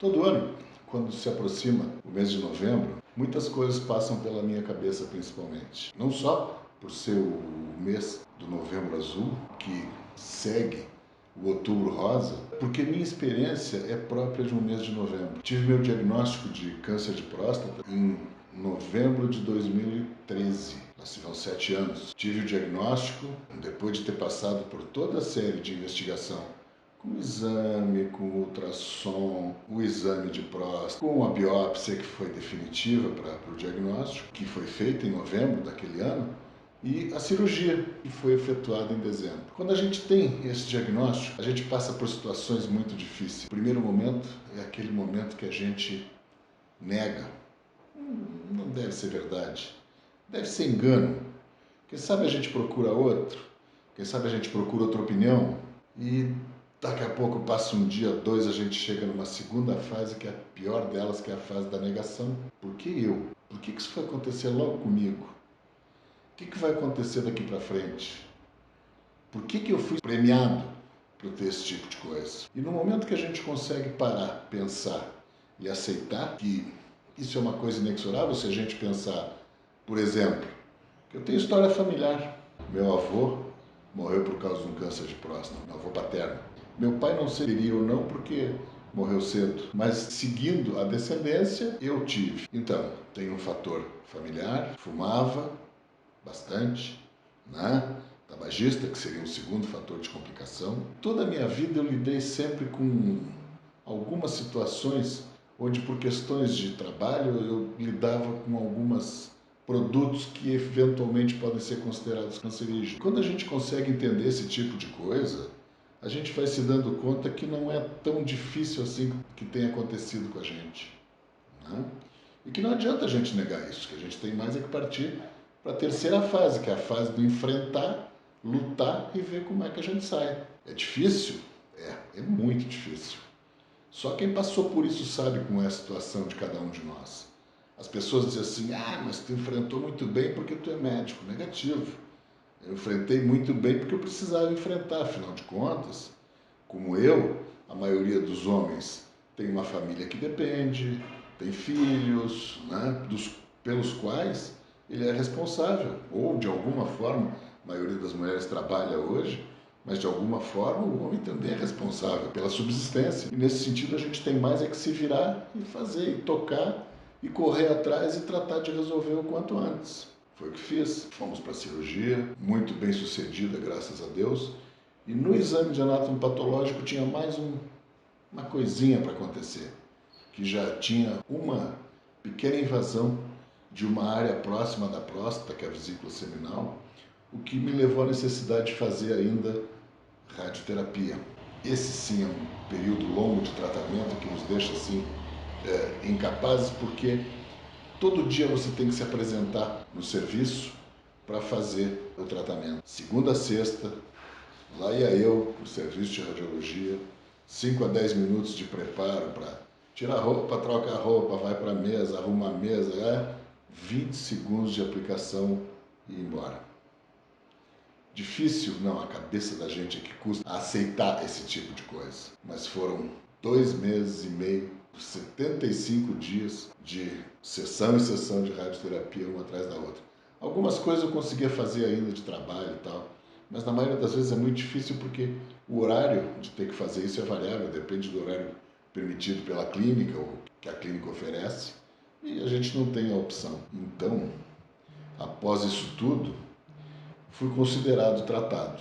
Todo ano, quando se aproxima o mês de novembro, muitas coisas passam pela minha cabeça principalmente. Não só por ser o mês do Novembro Azul, que segue o Outubro Rosa, porque minha experiência é própria de um mês de novembro. Tive meu diagnóstico de câncer de próstata em novembro de 2013. Nós tivemos 7 anos. Tive o diagnóstico depois de ter passado por toda a série de investigação, com exame, com ultrassom, o exame de próstata, com a biópsia que foi definitiva para o diagnóstico, que foi feita em novembro daquele ano, e a cirurgia que foi efetuada em dezembro. Quando a gente tem esse diagnóstico, a gente passa por situações muito difíceis. O primeiro momento é aquele momento que a gente nega. Não deve ser verdade. Deve ser engano. Quem sabe a gente procura outro, quem sabe a gente procura outra opinião e daqui a pouco passa um dia, dois, a gente chega numa segunda fase, que é a pior delas, que é a fase da negação. Por que eu? Por que isso foi acontecer logo comigo? O que vai acontecer daqui para frente? Por que eu fui premiado por ter esse tipo de coisa? E no momento que a gente consegue parar, pensar e aceitar que isso é uma coisa inexorável, se a gente pensar, por exemplo, que eu tenho história familiar. Meu avô morreu por causa de um câncer de próstata, meu avô paterno. Meu pai não seria ou não porque morreu cedo, mas seguindo a descendência, eu tive. Então, tem um fator familiar, fumava bastante, né? Tabagista, que seria um segundo fator de complicação. Toda a minha vida eu lidei sempre com algumas situações onde, por questões de trabalho, eu lidava com alguns produtos que eventualmente podem ser considerados cancerígenos. Quando a gente consegue entender esse tipo de coisa, a gente vai se dando conta que não é tão difícil assim que tem acontecido com a gente, né? E que não adianta a gente negar isso, que a gente tem mais é que partir para a terceira fase, que é a fase do enfrentar, lutar e ver como é que a gente sai. É difícil? É muito difícil. Só quem passou por isso sabe como é a situação de cada um de nós. As pessoas dizem assim, mas tu enfrentou muito bem porque tu é médico. Negativo. Eu enfrentei muito bem porque eu precisava enfrentar, afinal de contas, como eu, a maioria dos homens tem uma família que depende, tem filhos, né, pelos quais ele é responsável, ou de alguma forma, a maioria das mulheres trabalha hoje, mas de alguma forma o homem também é responsável pela subsistência. E nesse sentido a gente tem mais é que se virar e fazer, e tocar, e correr atrás e tratar de resolver o quanto antes. Foi o que fiz. Fomos para a cirurgia, muito bem sucedida, graças a Deus. E no exame de anátomo patológico tinha mais uma coisinha para acontecer, que já tinha uma pequena invasão de uma área próxima da próstata, que é a vesícula seminal, o que me levou à necessidade de fazer ainda radioterapia. Esse sim é um período longo de tratamento que nos deixa assim incapazes, porque todo dia você tem que se apresentar no serviço para fazer o tratamento. Segunda a sexta, lá ia eu para o serviço de radiologia, 5 a 10 minutos de preparo para tirar a roupa, trocar a roupa, vai para a mesa, arruma a mesa, 20 segundos de aplicação e ir embora. Difícil? Não, a cabeça da gente é que custa aceitar esse tipo de coisa. Mas foram 2 meses e meio, 75 dias de sessão em sessão de radioterapia, uma atrás da outra. Algumas coisas eu conseguia fazer ainda de trabalho e tal, mas na maioria das vezes é muito difícil porque o horário de ter que fazer isso é variável, depende do horário permitido pela clínica ou que a clínica oferece, e a gente não tem a opção. Então, após isso tudo, fui considerado tratado.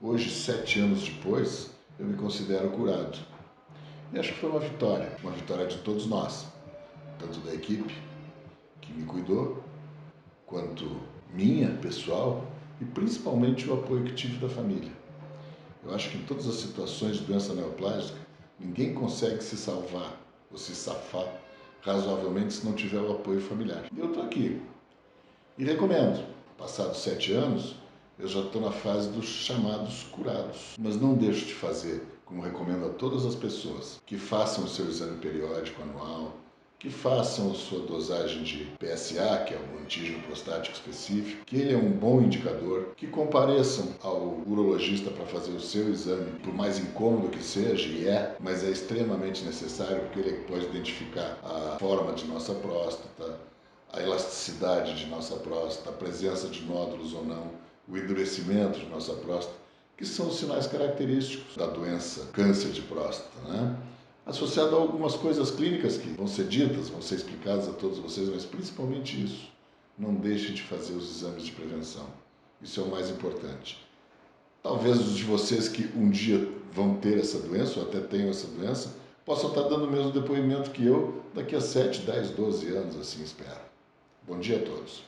Hoje, 7 anos depois, eu me considero curado. E acho que foi uma vitória de todos nós, tanto da equipe que me cuidou, quanto minha, pessoal, e principalmente o apoio que tive da família. Eu acho que em todas as situações de doença neoplástica, ninguém consegue se salvar ou se safar razoavelmente se não tiver o apoio familiar. E eu estou aqui. E recomendo. Passados 7 anos, eu já estou na fase dos chamados curados. Mas não deixo de fazer, como recomendo a todas as pessoas, que façam o seu exame periódico anual, que façam a sua dosagem de PSA, que é o antígeno prostático específico, que ele é um bom indicador, que compareçam ao urologista para fazer o seu exame, por mais incômodo que seja, e mas é extremamente necessário, porque ele pode identificar a forma de nossa próstata, a elasticidade de nossa próstata, a presença de nódulos ou não, o endurecimento de nossa próstata, que são os sinais característicos da doença câncer de próstata, né? Associado a algumas coisas clínicas que vão ser ditas, vão ser explicadas a todos vocês, mas principalmente isso. Não deixe de fazer os exames de prevenção. Isso é o mais importante. Talvez os de vocês que um dia vão ter essa doença, ou até tenham essa doença, possam estar dando o mesmo depoimento que eu daqui a 7, 10, 12 anos, assim espero. Bom dia a todos.